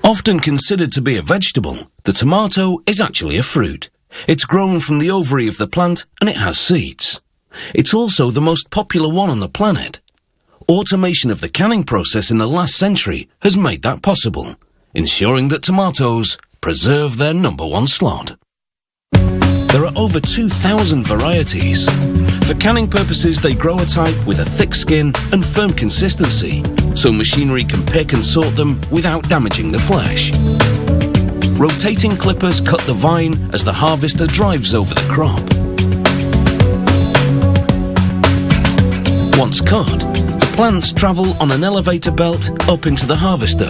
Often considered to be a vegetable, the tomato is actually a fruit. It's grown from the ovary of the plant and it has seeds. It's also the most popular one on the planet. Automation of the canning process in the last century has made that possible, ensuring that tomatoes preserve their #1 slot. There are over 2,000 varieties. For canning purposes, they grow a type with a thick skin and firm consistency, so machinery can pick and sort them without damaging the flesh. Rotating clippers cut the vine as the harvester drives over the crop. Once cut, the plants travel on an elevator belt up into the harvester.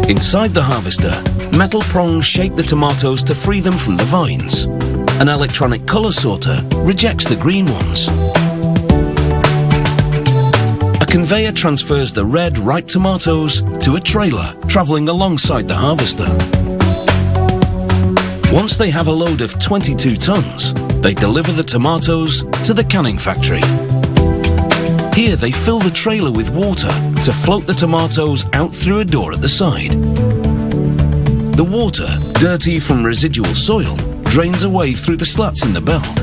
Inside the harvester, metal prongs shake the tomatoes to free them from the vines. An electronic colour sorter rejects the green ones. A conveyor transfers the red, ripe tomatoes to a trailer travelling alongside the harvester. Once they have a load of 22 tons, they deliver the tomatoes to the canning factory. Here they fill the trailer with water to float the tomatoes out through a door at the side. The water, dirty from residual soil, drains away through the slats in the belt.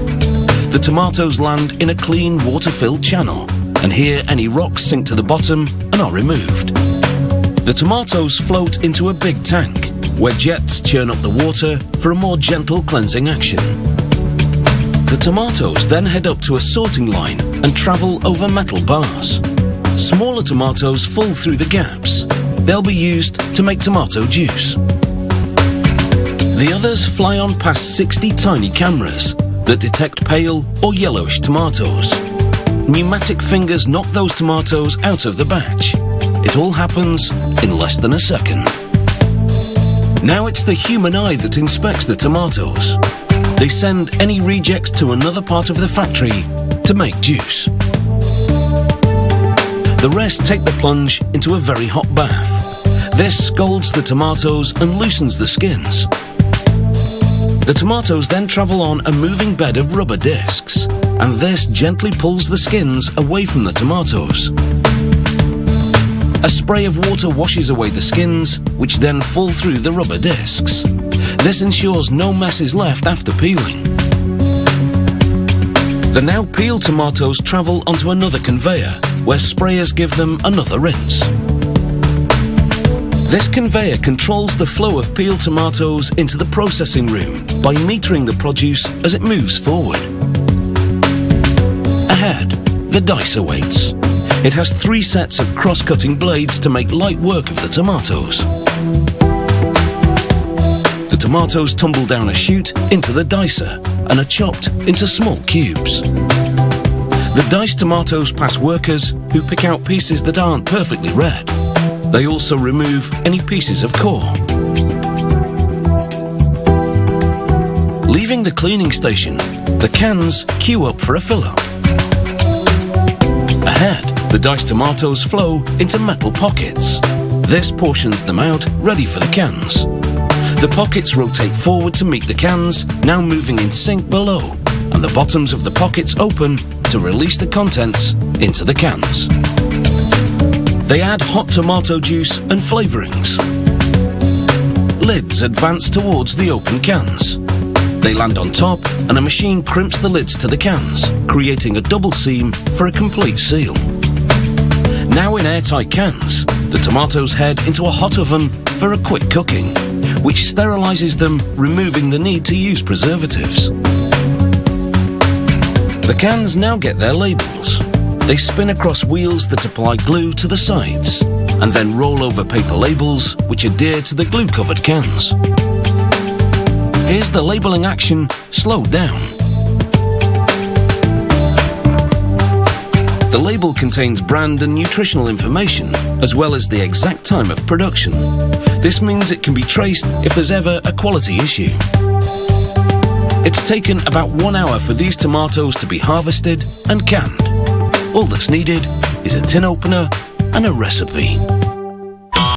The tomatoes land in a clean, water-filled channel, and here any rocks sink to the bottom and are removed. The tomatoes float into a big tank, where jets churn up the water for a more gentle cleansing action. The tomatoes then head up to a sorting line and travel over metal bars. Smaller tomatoes fall through the gaps. They'll be used to make tomato juice. The others fly on past 60 tiny cameras that detect pale or yellowish tomatoes. Pneumatic fingers knock those tomatoes out of the batch. It all happens in less than a second. Now it's the human eye that inspects the tomatoes. They send any rejects to another part of the factory to make juice. The rest take the plunge into a very hot bath. This scalds the tomatoes and loosens the skins. The tomatoes then travel on a moving bed of rubber discs, and this gently pulls the skins away from the tomatoes. A spray of water washes away the skins, which then fall through the rubber discs. This ensures no mess is left after peeling. The now peeled tomatoes travel onto another conveyor, where sprayers give them another rinse. This conveyor controls the flow of peeled tomatoes into the processing room by metering the produce as it moves forward. Ahead, the dicer waits. It has 3 sets of cross-cutting blades to make light work of the tomatoes. The tomatoes tumble down a chute into the dicer and are chopped into small cubes. The diced tomatoes pass workers who pick out pieces that aren't perfectly red. They also remove any pieces of core. Leaving the cleaning station, the cans queue up for a fill-up. Ahead, the diced tomatoes flow into metal pockets. This portions them out, ready for the cans. The pockets rotate forward to meet the cans, now moving in sync below, and the bottoms of the pockets open to release the contents into the cans. They add hot tomato juice and flavourings. Lids advance towards the open cans. They land on top, and a machine crimps the lids to the cans, creating a double seam for a complete seal. Now in airtight cans, the tomatoes head into a hot oven for a quick cooking, which sterilises them, removing the need to use preservatives. The cans now get their labels. They spin across wheels that apply glue to the sides, and then roll over paper labels which adhere to the glue-covered cans. Here's the labelling action slowed down. The label contains brand and nutritional information, as well as the exact time of production. This means it can be traced if there's ever a quality issue. It's taken about 1 hour for these tomatoes to be harvested and canned. All that's needed is a tin opener and a recipe.